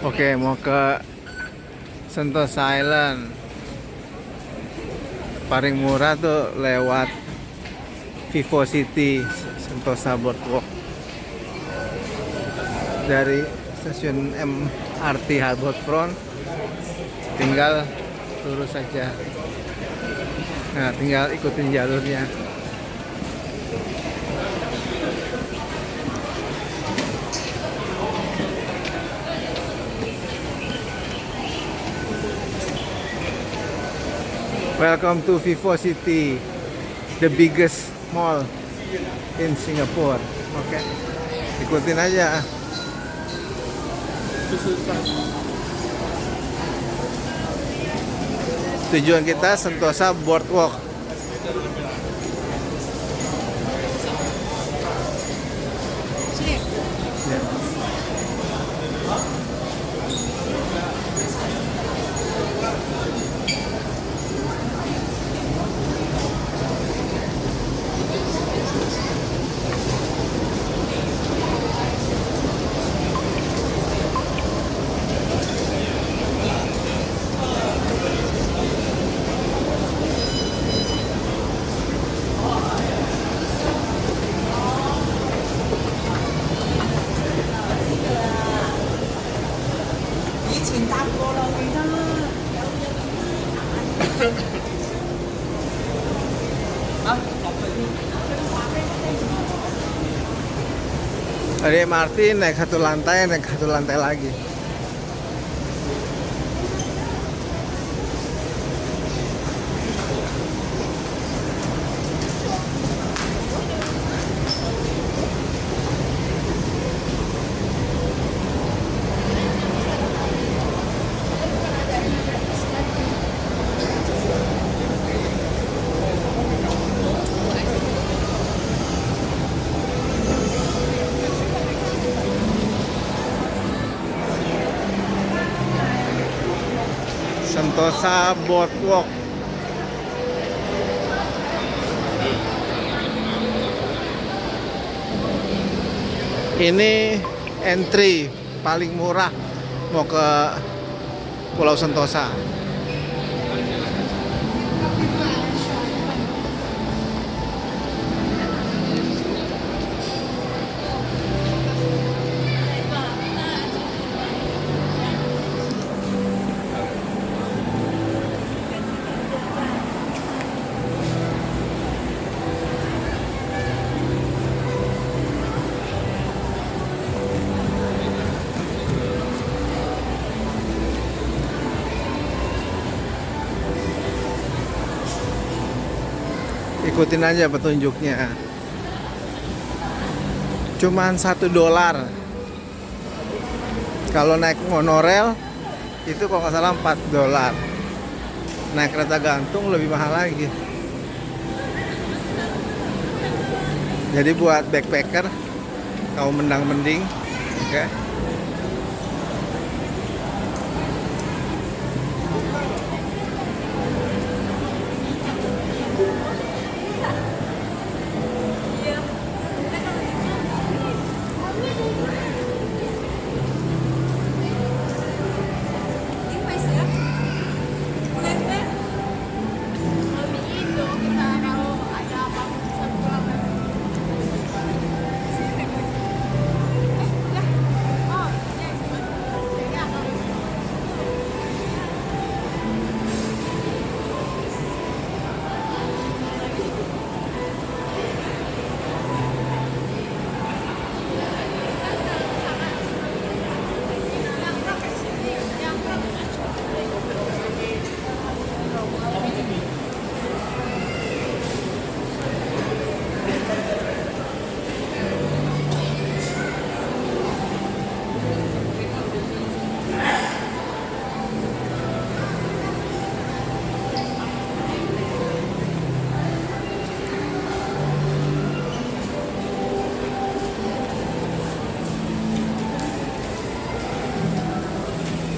Oke, mau ke Sentosa Island. Paling murah tuh lewat Vivo City Sentosa Boardwalk. Dari stasiun MRT Harbourfront tinggal lurus saja. Nah, tinggal ikutin jalurnya. Welcome to Vivo City, the biggest mall in Singapore. Oke, ikutin aja. Tujuan kita Sentosa Boardwalk. Ya. Dari MRT naik satu lantai lagi. Sentosa Boardwalk. Ini entry paling murah mau ke Pulau Sentosa. Ikutin aja petunjuknya. Cuman $1. Kalau naik monorail itu kalau nggak salah $4. Naik kereta gantung lebih mahal lagi. Jadi buat backpacker kaum mendang-mending, oke.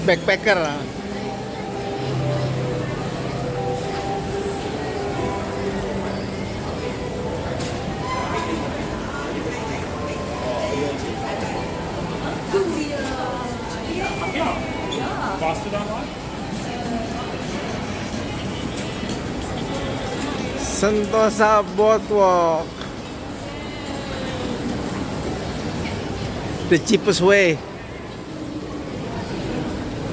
Backpacker. Sentosa Boardwalk, the cheapest way,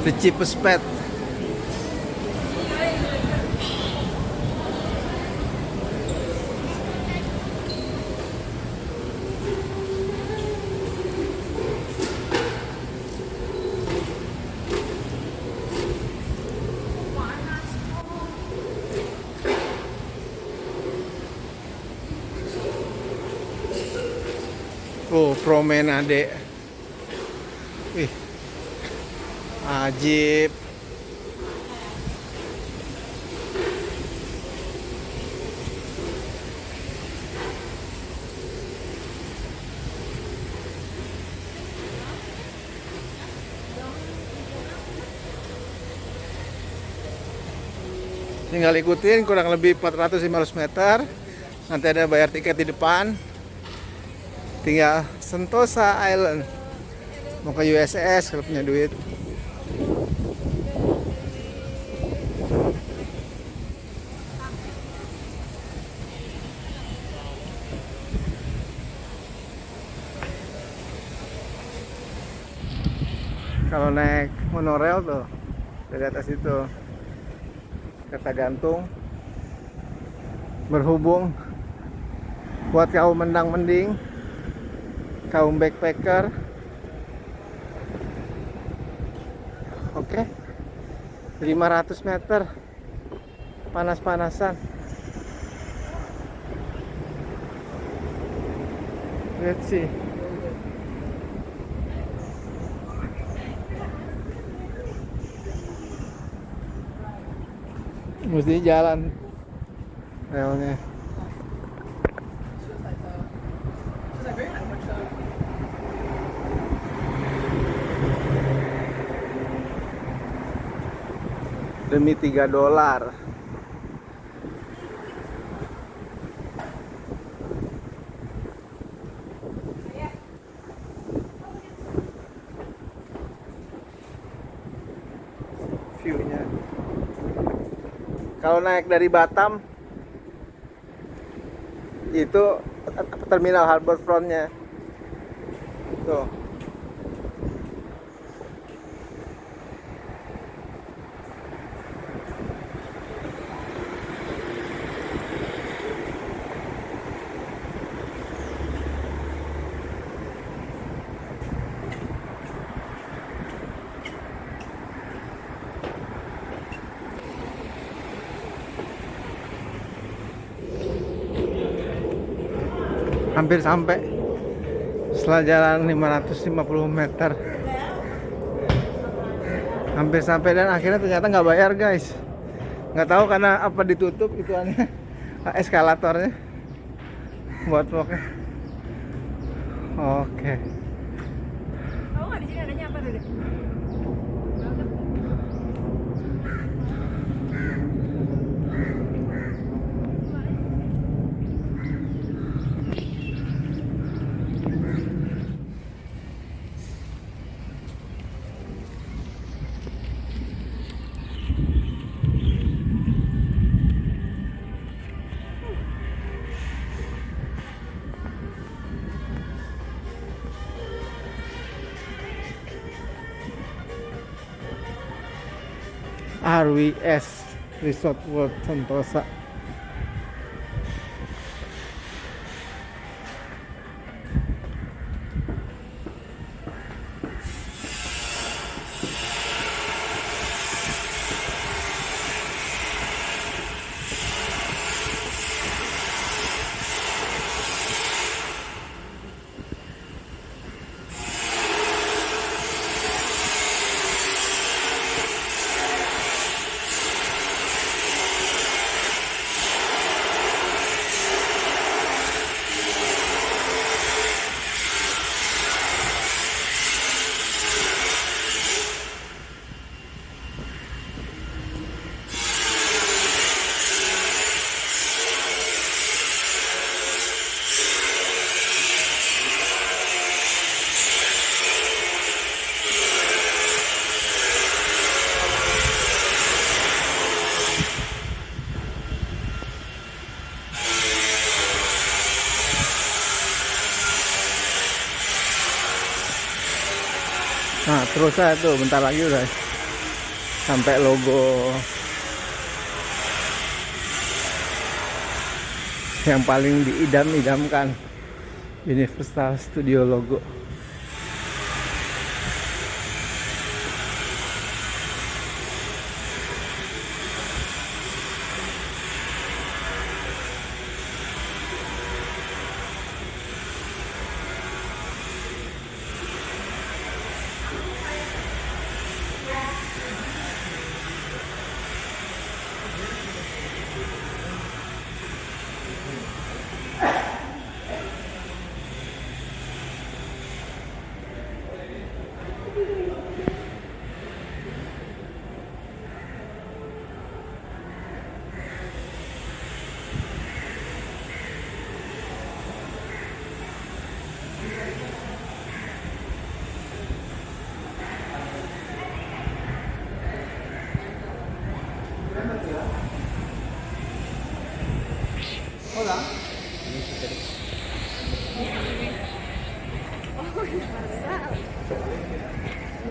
the cheapest path. Oh, promenade. Wih, ajib. Tinggal ikutin kurang lebih 450 meter. Nanti ada bayar tiket di depan. Tinggal Sentosa Island. Mau ke USS kalau punya duit. Kalau naik monorail tuh dari atas itu Kerta Gantung, berhubung buat kaum mendang-mending, kaum backpacker. Oke, 500 meter panas-panasan. Let's see. Mesti jalan relnya. Demi $3. View-nya. Kalau naik dari Batam itu terminal Harbor Front-nya. Tuh. Hampir sampai setelah jalan 550 meter, hampir sampai dan akhirnya ternyata nggak bayar guys. Nggak tahu karena apa ditutup ituannya eskalatornya buat walknya. Oke. Tahu nggak di sini adanya apa dulu? RWS Resort World Sentosa. Nah, terus saya tuh bentar lagi udah sampai logo yang paling diidam-idamkan, Universal Studio logo.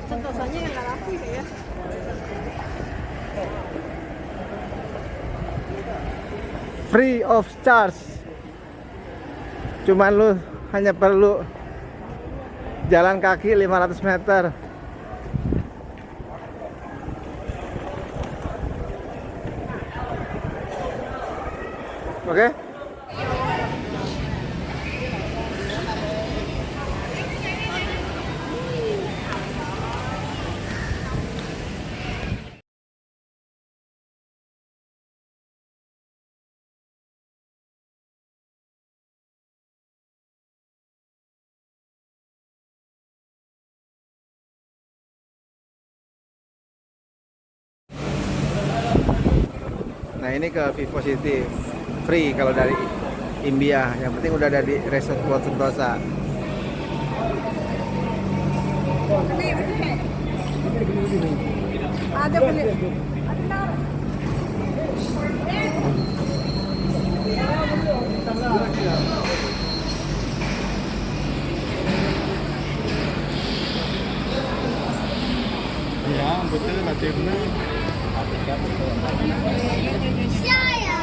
Sentosanya yang nggak laku ya. Free of charge. Cuman lu hanya perlu jalan kaki 500 meter. Oke? Nah, ini ke Vivo City free kalau dari India. Yang penting udah ada di Resort World Sentosa. Ada boleh. Ya, betul Latifnya. Saya.